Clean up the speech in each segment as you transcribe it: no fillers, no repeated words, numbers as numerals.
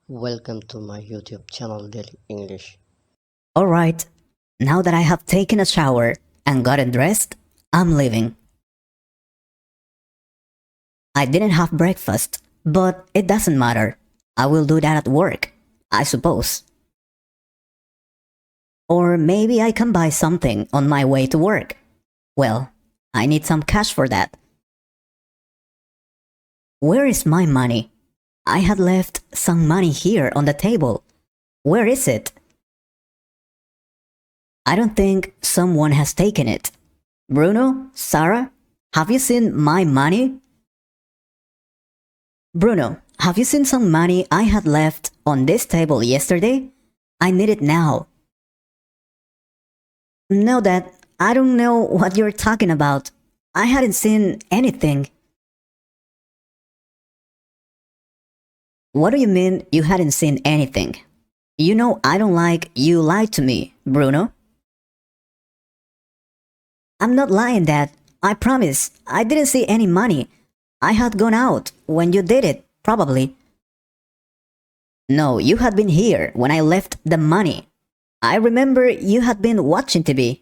Welcome to my YouTube channel Daily English. Alright, now that I have taken a shower and gotten dressed, I'm leaving. I didn't have breakfast, but it doesn't matter. I will do that at work, I suppose. Or maybe I can buy something on my way to work. Well, I need some cash for that. Where is my money? I had left some money here on the table. Where is it? I don't think someone has taken it. Bruno, Sarah, have you seen my money? Bruno, have you seen some money I had left on this table yesterday? I need it now. No, Dad, I don't know what you're talking about. I hadn't seen anything. What do you mean you hadn't seen anything? You know I don't like you lied to me, Bruno. I'm not lying, Dad. I promise. I didn't see any money. I had gone out when you did it, probably. No, you had been here when I left the money. I remember you had been watching TV.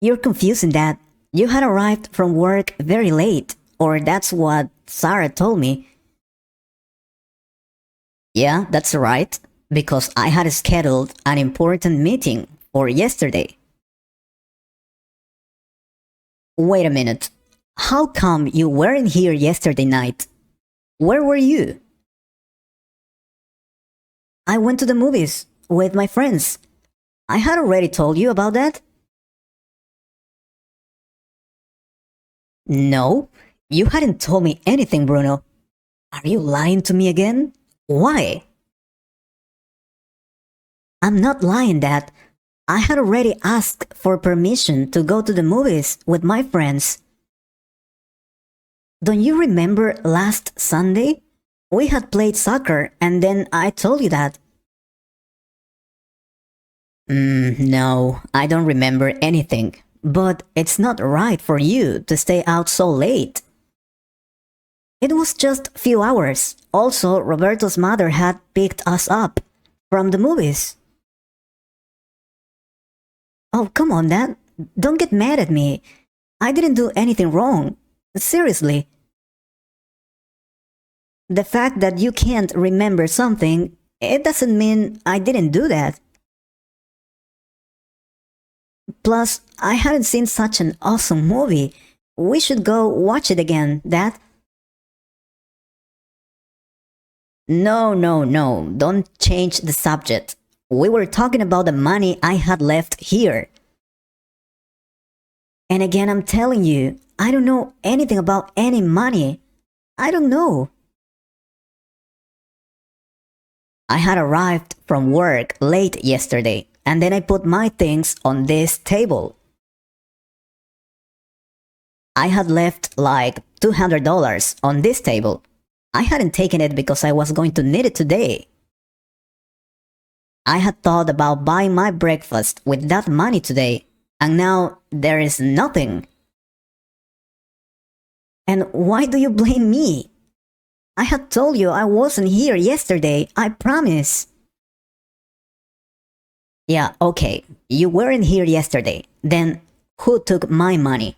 You're confusing, Dad. You had arrived from work very late, or that's what Sarah told me. Yeah, that's right, because I had scheduled an important meeting for yesterday. Wait a minute. How come you weren't here yesterday night? Where were you? I went to the movies with my friends. I had already told you about that? No, you hadn't told me anything, Bruno. Are you lying to me again? Why? I'm not lying, Dad. I had already asked for permission to go to the movies with my friends. Don't you remember last Sunday? We had played soccer and then I told you that. No, I don't remember anything. But it's not right for you to stay out so late. It was just a few hours. Also, Roberto's mother had picked us up from the movies. Oh, come on, Dad. Don't get mad at me. I didn't do anything wrong. Seriously. The fact that you can't remember something, it doesn't mean I didn't do that. Plus, I hadn't seen such an awesome movie. We should go watch it again, Dad. No. Don't change the subject. We were talking about the money I had left here. And again, I'm telling you, I don't know anything about any money. I don't know. I had arrived from work late yesterday, and then I put my things on this table. I had left like $200 on this table. I hadn't taken it because I was going to need it today. I had thought about buying my breakfast with that money today, and now there is nothing. And why do you blame me? I had told you I wasn't here yesterday, I promise. Yeah, okay, you weren't here yesterday. Then who took my money?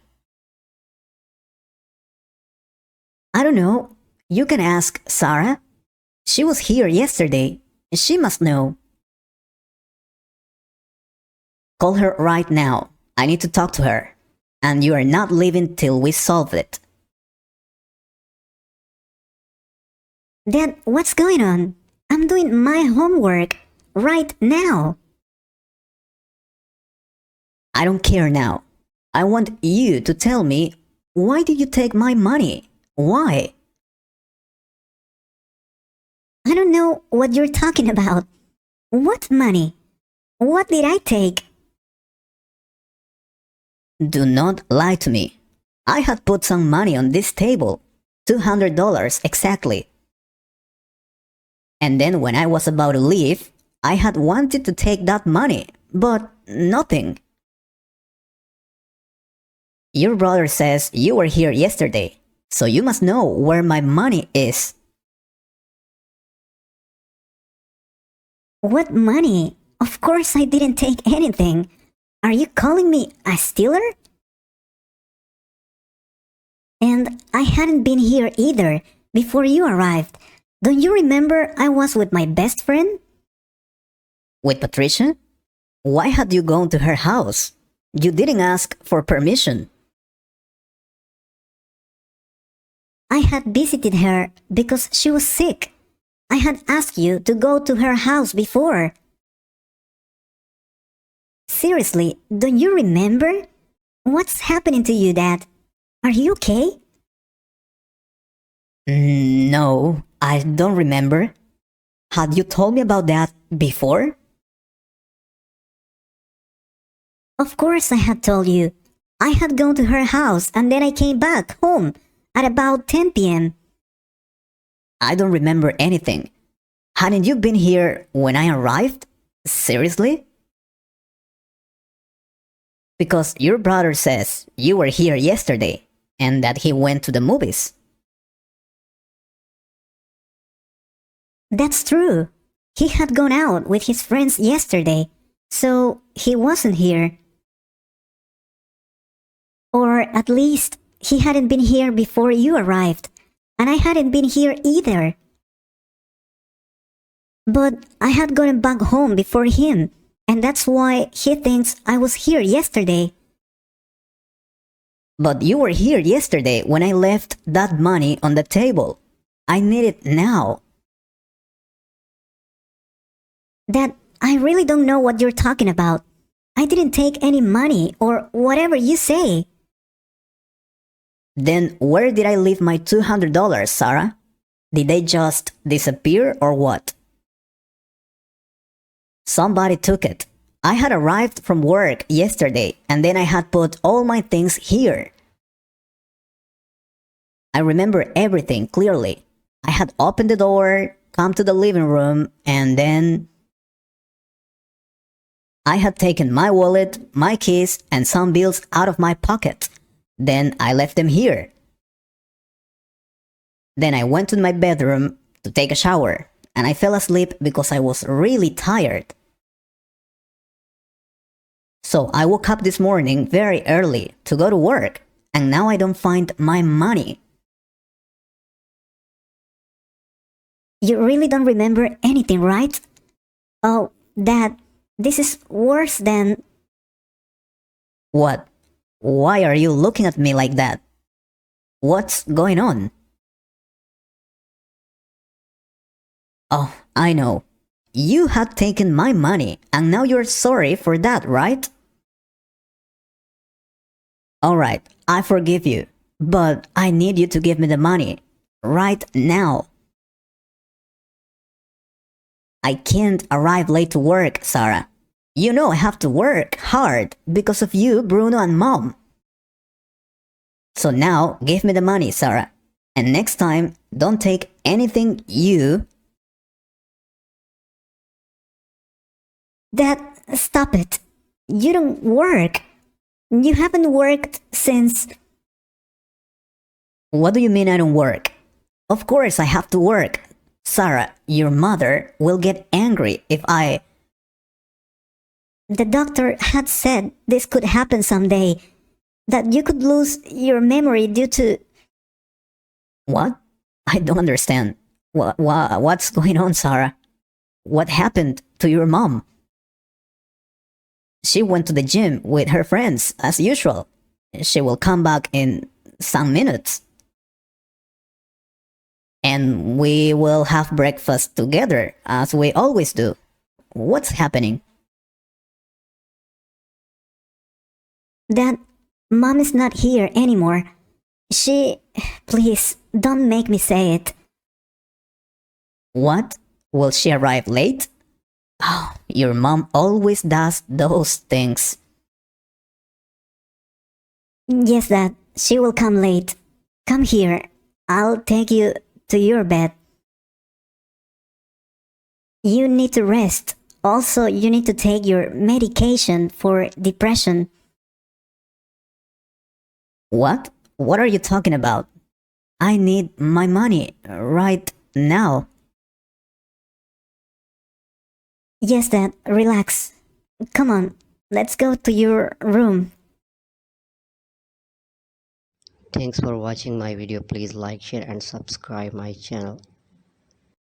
I don't know. You can ask Sarah. She was here yesterday. She must know. Call her right now. I need to talk to her. And you are not leaving till we solve it. Dad, what's going on? I'm doing my homework right now. I don't care now. I want you to tell me, why did you take my money? Why? I don't know what you're talking about. What money? What did I take? Do not lie to me. I had put some money on this table. $200 exactly. And then when I was about to leave, I had wanted to take that money, but nothing. Your brother says you were here yesterday, so you must know where my money is. What money? Of course I didn't take anything. Are you calling me a stealer? And I hadn't been here either before you arrived. Don't you remember I was with my best friend? With Patricia? Why had you gone to her house? You didn't ask for permission. I had visited her because she was sick. I had asked you to go to her house before. Seriously, don't you remember? What's happening to you, Dad? Are you okay? No, I don't remember. Had you told me about that before? Of course I had told you. I had gone to her house and then I came back home at about 10 p.m. I don't remember anything. Hadn't you been here when I arrived? Seriously? Because your brother says you were here yesterday and that he went to the movies. That's true. He had gone out with his friends yesterday, so he wasn't here. Or at least he hadn't been here before you arrived, and I hadn't been here either. But I had gotten back home before him, and that's why he thinks I was here yesterday. But you were here yesterday when I left that money on the table. I need it now. Dad, I really don't know what you're talking about. I didn't take any money or whatever you say. Then where did I leave my $200, Sarah? Did they just disappear or what? Somebody took it. I had arrived from work yesterday and then I had put all my things here. I remember everything clearly. I had opened the door, come to the living room, and then I had taken my wallet, my keys, and some bills out of my pocket. Then I left them here. Then I went to my bedroom to take a shower, and I fell asleep because I was really tired. So I woke up this morning very early to go to work, and now I don't find my money. You really don't remember anything, right? Oh, Dad, this is worse than... What? Why are you looking at me like that? What's going on? Oh, I know. You had taken my money and now you're sorry for that, right? Alright, I forgive you, but I need you to give me the money. Right now. I can't arrive late to work, Sarah. You know I have to work hard because of you, Bruno, and Mom. So now, give me the money, Sarah. And next time, don't take anything you... Dad, stop it. You don't work. You haven't worked since... What do you mean I don't work? Of course I have to work. Sarah, your mother will get angry if I... The doctor had said this could happen someday. That you could lose your memory due to... What? I don't understand. What's going on, Sarah? What happened to your mom? She went to the gym with her friends, as usual. She will come back in some minutes. And we will have breakfast together, as we always do. What's happening? Dad, Mom is not here anymore. She... Please, don't make me say it. What? Will she arrive late? Oh, your mom always does those things. Yes, Dad, she will come late. Come here. I'll take you to your bed. You need to rest. Also, you need to take your medication for depression. What? What are you talking about? I need my money right now. Yes, Dad, relax. Come on, let's go to your room. Thanks for watching my video. Please like, share and subscribe my channel.